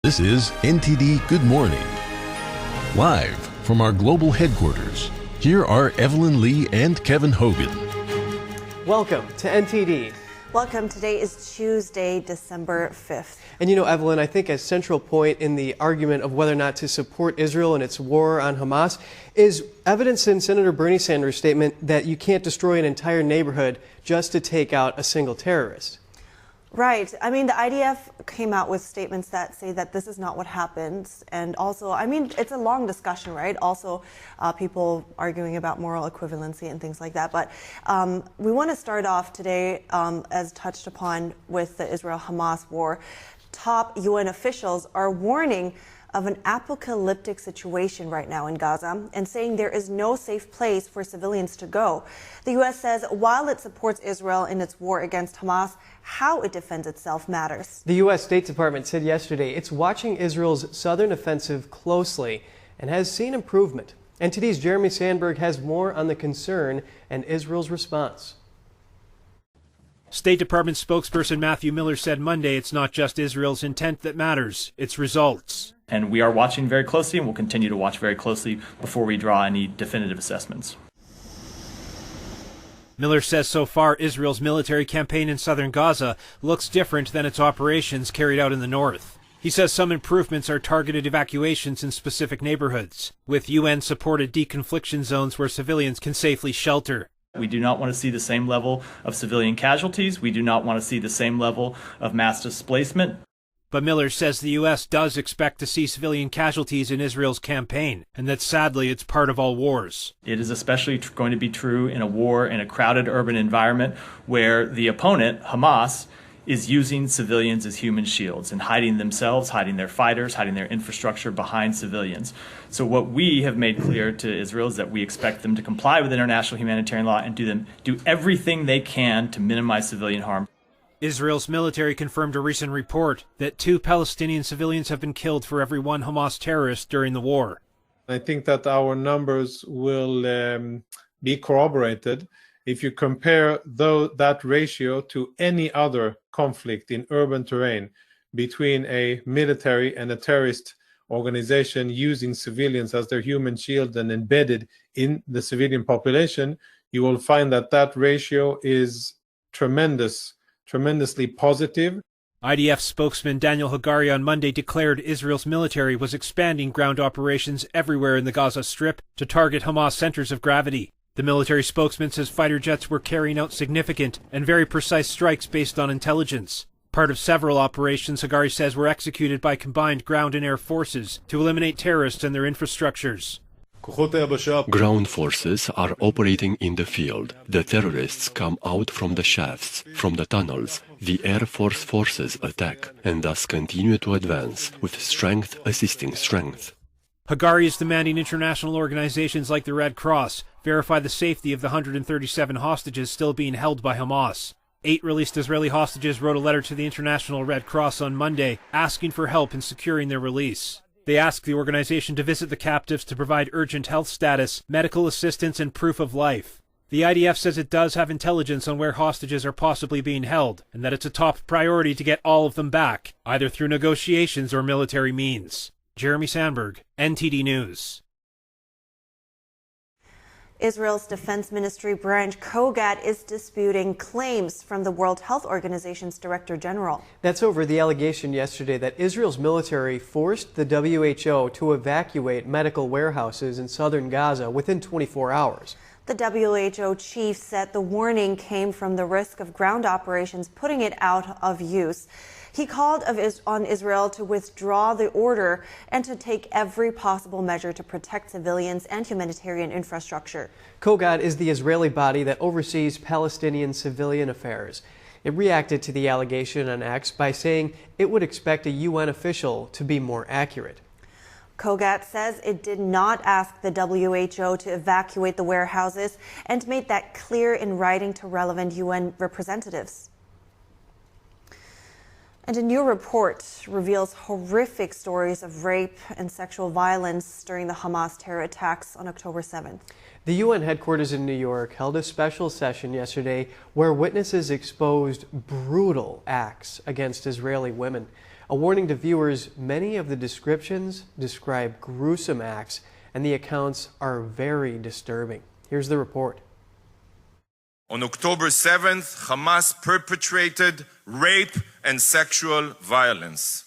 This is NTD Good Morning. Live from our global headquarters, here are Evelyn Lee and Kevin Hogan. Welcome to NTD. Welcome. Today is Tuesday, December 5th. And you know, Evelyn, I think a central point in the argument of whether or not to support Israel in its war on Hamas is evidence in Senator Bernie Sanders' statement that you can't destroy an entire neighborhood just to take out a single terrorist. Right. I mean, the IDF came out with statements that say that this is not what happens. And also, I mean, it's a long discussion, right? Also, people arguing about moral equivalency and things like that. But we want to start off today, as touched upon with the Israel-Hamas war. Top UN officials are warning of an apocalyptic situation right now in Gaza and saying there is no safe place for civilians to go. The U.S. says while it supports Israel in its war against Hamas, how it defends itself matters. The U.S. State Department said yesterday it's watching Israel's southern offensive closely and has seen improvement. NTD's Jeremy Sandberg has more on the concern and Israel's response. State Department spokesperson Matthew Miller said Monday it's not just Israel's intent that matters, it's results. And we are watching very closely and will continue to watch very closely before we draw any definitive assessments. Miller says so far Israel's military campaign in southern Gaza looks different than its operations carried out in the north. He says some improvements are targeted evacuations in specific neighborhoods, with UN-supported deconfliction zones where civilians can safely shelter. We do not want to see the same level of civilian casualties. We do not want to see the same level of mass displacement. But Miller says the U.S. does expect to see civilian casualties in Israel's campaign, and that sadly it's part of all wars. It is especially going to be true in a war in a crowded urban environment where the opponent, Hamas, is using civilians as human shields and hiding themselves, hiding their fighters, hiding their infrastructure behind civilians. So what we have made clear to Israel is that we expect them to comply with international humanitarian law and do everything they can to minimize civilian harm. Israel's military confirmed a recent report that 2 Palestinian civilians have been killed for every 1 Hamas terrorist during the war. I think that our numbers will be corroborated if you compare that ratio to any other conflict in urban terrain between a military and a terrorist organization using civilians as their human shield and embedded in the civilian population. You will find that ratio is tremendously positive. IDF spokesman Daniel Hagari on Monday declared Israel's military was expanding ground operations everywhere in the Gaza Strip to target Hamas centers of gravity. The military spokesman says fighter jets were carrying out significant and very precise strikes based on intelligence. Part of several operations, Hagari says, were executed by combined ground and air forces to eliminate terrorists and their infrastructures. Ground forces are operating in the field. The terrorists come out from the shafts, from the tunnels. The Air Force forces attack and thus continue to advance, with strength assisting strength. Hagari is demanding international organizations like the Red Cross verify the safety of the 137 hostages still being held by Hamas. 8 released Israeli hostages wrote a letter to the International Red Cross on Monday asking for help in securing their release. They asked the organization to visit the captives to provide urgent health status, medical assistance, and proof of life. The IDF says it does have intelligence on where hostages are possibly being held, and that it's a top priority to get all of them back, either through negotiations or military means. Jeremy Sandberg, NTD News. Israel's Defense Ministry branch Kogat is disputing claims from the World Health Organization's Director General. That's over the allegation yesterday that Israel's military forced the WHO to evacuate medical warehouses in southern Gaza within 24 hours. The WHO chief said the warning came from the risk of ground operations putting it out of use. He called on Israel to withdraw the order and to take every possible measure to protect civilians and humanitarian infrastructure. Kogat is the Israeli body that oversees Palestinian civilian affairs. It reacted to the allegation on X by saying it would expect a UN official to be more accurate. Kogat says it did not ask the WHO to evacuate the warehouses and made that clear in writing to relevant UN representatives. And a new report reveals horrific stories of rape and sexual violence during the Hamas terror attacks on October 7th. The UN headquarters in New York held a special session yesterday where witnesses exposed brutal acts against Israeli women. A warning to viewers, many of the descriptions describe gruesome acts, and the accounts are very disturbing. Here's the report. On October 7th, Hamas perpetrated rape and sexual violence,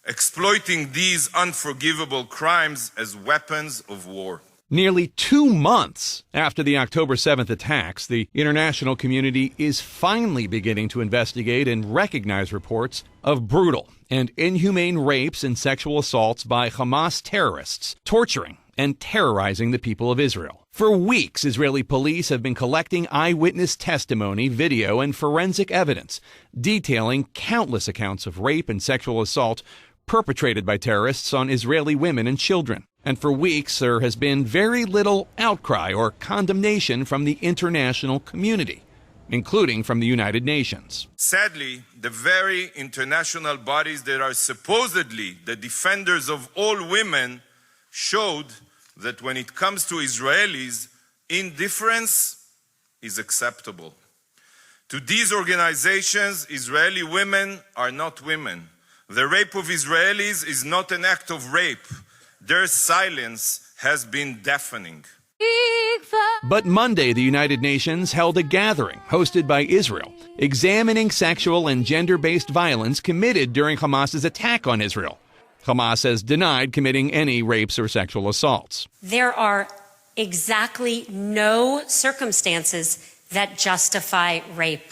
exploiting these unforgivable crimes as weapons of war. Nearly 2 months after the October 7th attacks, the international community is finally beginning to investigate and recognize reports of brutal and inhumane rapes and sexual assaults by Hamas terrorists, torturing and terrorizing the people of Israel. For weeks, Israeli police have been collecting eyewitness testimony, video, and forensic evidence detailing countless accounts of rape and sexual assault perpetrated by terrorists on Israeli women and children. And for weeks, there has been very little outcry or condemnation from the international community, including from the United Nations. Sadly, the very international bodies that are supposedly the defenders of all women showed that when it comes to Israelis, indifference is acceptable. To these organizations, Israeli women are not women. The rape of Israelis is not an act of rape. Their silence has been deafening. But Monday, the United Nations held a gathering hosted by Israel, examining sexual and gender-based violence committed during Hamas's attack on Israel. Hamas has denied committing any rapes or sexual assaults. There are exactly no circumstances that justify rape.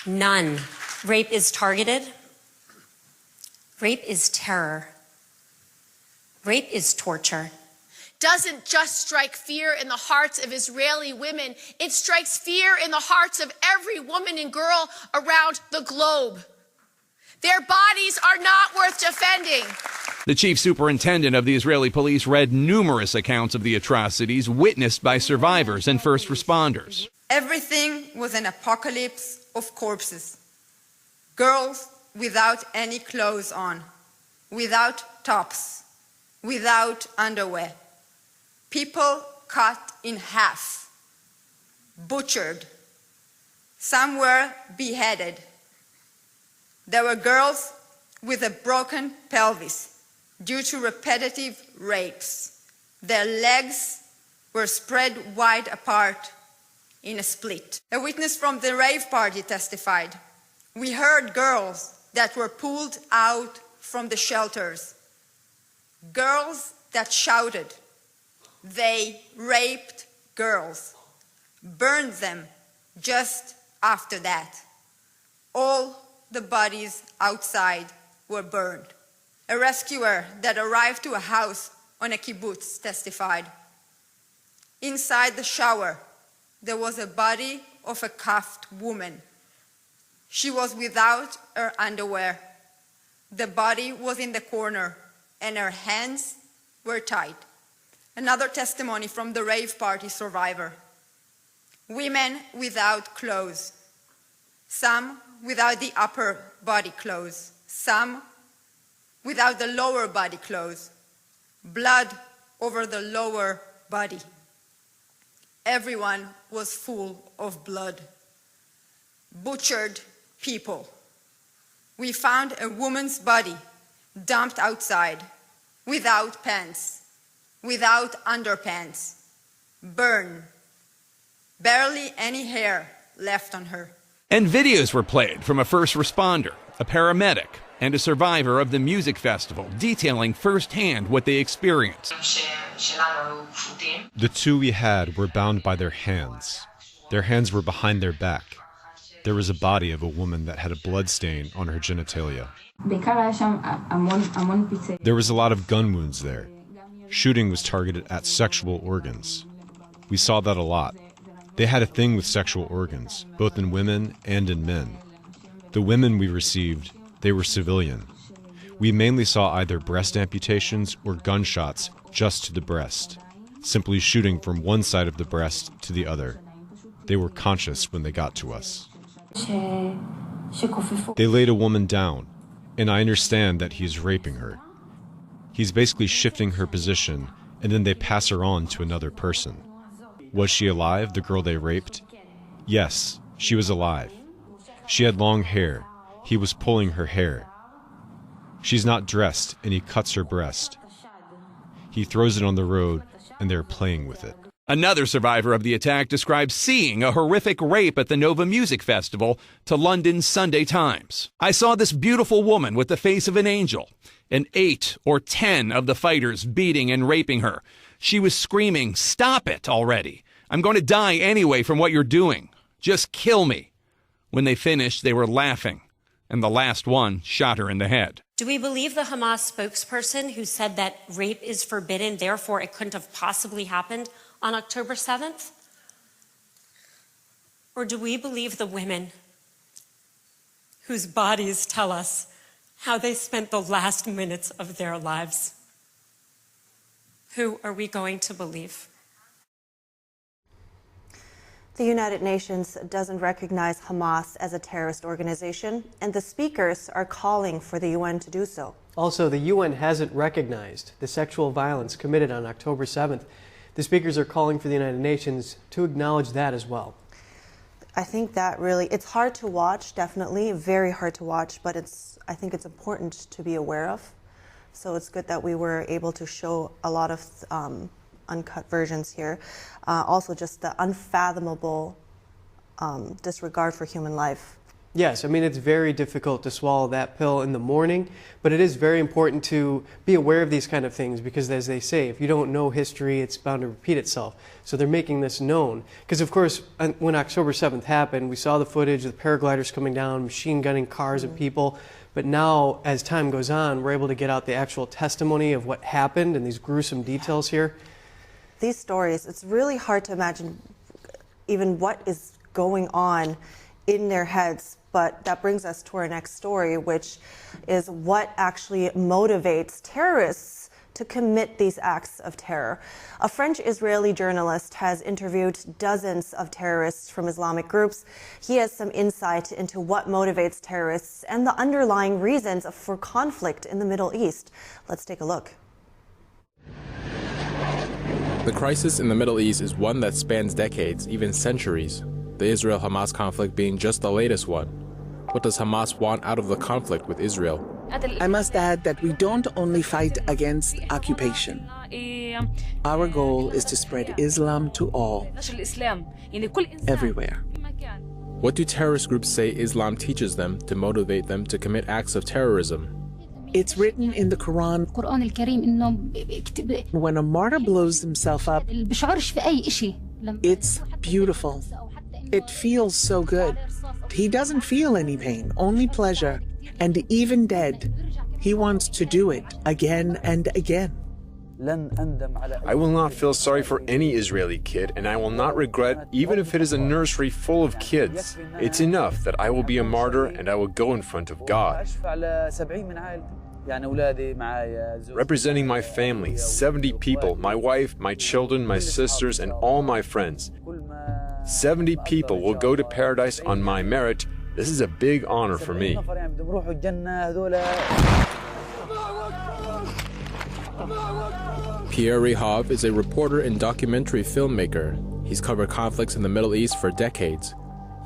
None. Rape is targeted. Rape is terror. Rape is torture. Doesn't just strike fear in the hearts of Israeli women, it strikes fear in the hearts of every woman and girl around the globe. Their bodies are not worth defending. The chief superintendent of the Israeli police read numerous accounts of the atrocities witnessed by survivors and first responders. Everything was an apocalypse of corpses. Girls without any clothes on, without tops, without underwear. People cut in half, butchered. Some were beheaded. There were girls with a broken pelvis due to repetitive rapes. Their legs were spread wide apart in a split. A witness from the rave party testified, "We heard girls that were pulled out from the shelters, girls that shouted. They raped girls, burned them just after that. All the bodies outside were burned." A rescuer that arrived to a house on a kibbutz testified, "Inside the shower, there was a body of a cuffed woman. She was without her underwear. The body was in the corner, and her hands were tied." Another testimony from the rave party survivor. Women without clothes, some without the upper body clothes, some without the lower body clothes, blood over the lower body. Everyone was full of blood. Butchered people. We found a woman's body dumped outside, without pants, without underpants, burned, barely any hair left on her. And videos were played from a first responder, a paramedic, and a survivor of the music festival, detailing firsthand what they experienced. The two we had were bound by their hands. Their hands were behind their back. There was a body of a woman that had a blood stain on her genitalia. There was a lot of gun wounds there. Shooting was targeted at sexual organs. We saw that a lot. They had a thing with sexual organs, both in women and in men. The women we received, they were civilian. We mainly saw either breast amputations or gunshots just to the breast, simply shooting from one side of the breast to the other. They were conscious when they got to us. They laid a woman down, and I understand that he is raping her. He's basically shifting her position, and then they pass her on to another person. Was she alive, the girl they raped? Yes, she was alive. She had long hair. He was pulling her hair. She's not dressed, and he cuts her breast. He throws it on the road, and they're playing with it. Another survivor of the attack describes seeing a horrific rape at the Nova Music Festival to London's Sunday Times. I saw this beautiful woman with the face of an angel, and 8 or 10 of the fighters beating and raping her. She was screaming, "Stop it already. I'm going to die anyway from what you're doing. Just kill me." When they finished, they were laughing, and the last one shot her in the head. Do we believe the Hamas spokesperson who said that rape is forbidden, therefore it couldn't have possibly happened on October 7th? Or do we believe the women whose bodies tell us how they spent the last minutes of their lives? Who are we going to believe? The United Nations doesn't recognize Hamas as a terrorist organization, and the speakers are calling for the UN to do so. Also, the UN hasn't recognized the sexual violence committed on October 7th. The speakers are calling for the United Nations to acknowledge that as well. I think that really, it's hard to watch, definitely, very hard to watch, but I think it's important to be aware of. So it's good that we were able to show a lot of uncut versions here. Also just the unfathomable disregard for human life. Yes, I mean, it's very difficult to swallow that pill in the morning, but it is very important to be aware of these kind of things because, as they say, if you don't know history, it's bound to repeat itself. So they're making this known. Because, of course, when October 7th happened, we saw the footage of the paragliders coming down, machine gunning cars and people. But now, as time goes on, we're able to get out the actual testimony of what happened and these gruesome details here. These stories, it's really hard to imagine even what is going on in their heads. But that brings us to our next story, which is what actually motivates terrorists to commit these acts of terror. A French-Israeli journalist has interviewed dozens of terrorists from Islamic groups. He has some insight into what motivates terrorists and the underlying reasons for conflict in the Middle East. Let's take a look. The crisis in the Middle East is one that spans decades, even centuries. The Israel-Hamas conflict being just the latest one. What does Hamas want out of the conflict with Israel? I must add that we don't only fight against occupation. Our goal is to spread Islam to all, everywhere. What do terrorist groups say Islam teaches them to motivate them to commit acts of terrorism? It's written in the Quran. When a martyr blows himself up, it's beautiful. It feels so good. He doesn't feel any pain, only pleasure. And even dead, he wants to do it again and again. I will not feel sorry for any Israeli kid, and I will not regret even if it is a nursery full of kids. It's enough that I will be a martyr and I will go in front of God. Representing my family, 70 people, my wife, my children, my sisters, and all my friends. 70 people will go to paradise on my merit. This is a big honor for me. Pierre Rehov is a reporter and documentary filmmaker. He's covered conflicts in the Middle East for decades.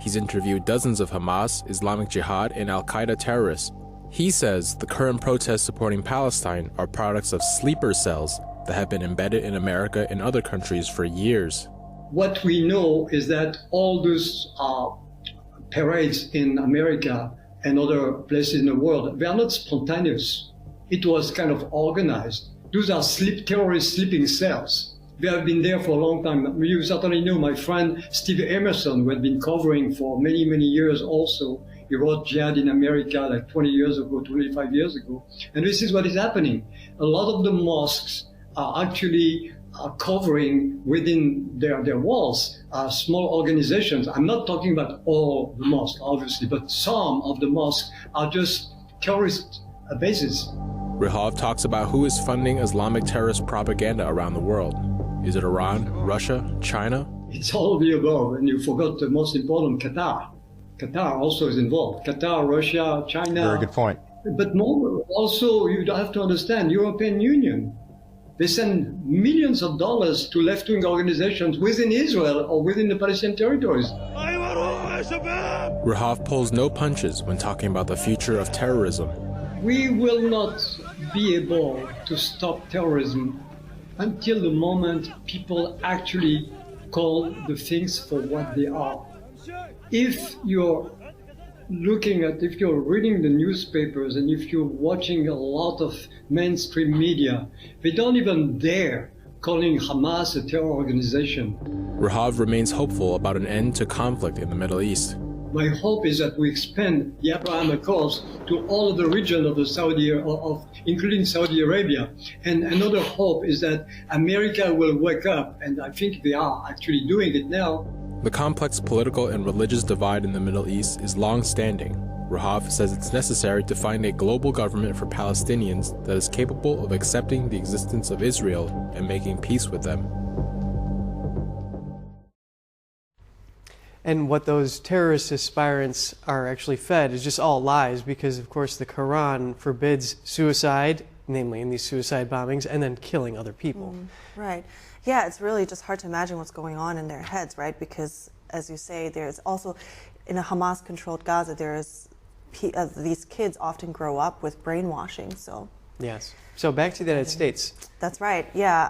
He's interviewed dozens of Hamas, Islamic Jihad, and Al-Qaeda terrorists. He says the current protests supporting Palestine are products of sleeper cells that have been embedded in America and other countries for years. What we know is that all those parades in America and other places in the world, they are not spontaneous. It was kind of organized. Those are terrorist sleeping cells. They have been there for a long time. You certainly know my friend Steve Emerson, who had been covering for many, many years also. He wrote Jihad in America like 20 years ago, 25 years ago. And this is what is happening. A lot of the mosques are actually covering within their walls small organizations. I'm not talking about all the mosques, obviously, but some of the mosques are just terrorist bases. Rehov talks about who is funding Islamic terrorist propaganda around the world. Is it Iran, Russia, China? It's all of the above, and you forgot the most important, Qatar. Qatar also is involved. Qatar, Russia, China. Very good point. But more, also, you have to understand, European Union. They send millions of dollars to left-wing organizations within Israel or within the Palestinian territories. Rehov pulls no punches when talking about the future of terrorism. We will not be able to stop terrorism until the moment people actually call the things for what they are. If you're if you're reading the newspapers and if you're watching a lot of mainstream media, they don't even dare calling Hamas a terror organization. Rahav remains hopeful about an end to conflict in the Middle East. My hope is that we expand the Abraham Accords to all of the region of including Saudi Arabia. And another hope is that America will wake up, and I think they are actually doing it now. The complex political and religious divide in the Middle East is long-standing. Rahav says it's necessary to find a global government for Palestinians that is capable of accepting the existence of Israel and making peace with them. And what those terrorist aspirants are actually fed is just all lies, because of course the Quran forbids suicide, namely in these suicide bombings, and then killing other people. Right. Yeah, it's really just hard to imagine what's going on in their heads, right? Because, as you say, there's also, in a Hamas-controlled Gaza, these kids often grow up with brainwashing, so. Yes. So back to the United States. That's right, yeah.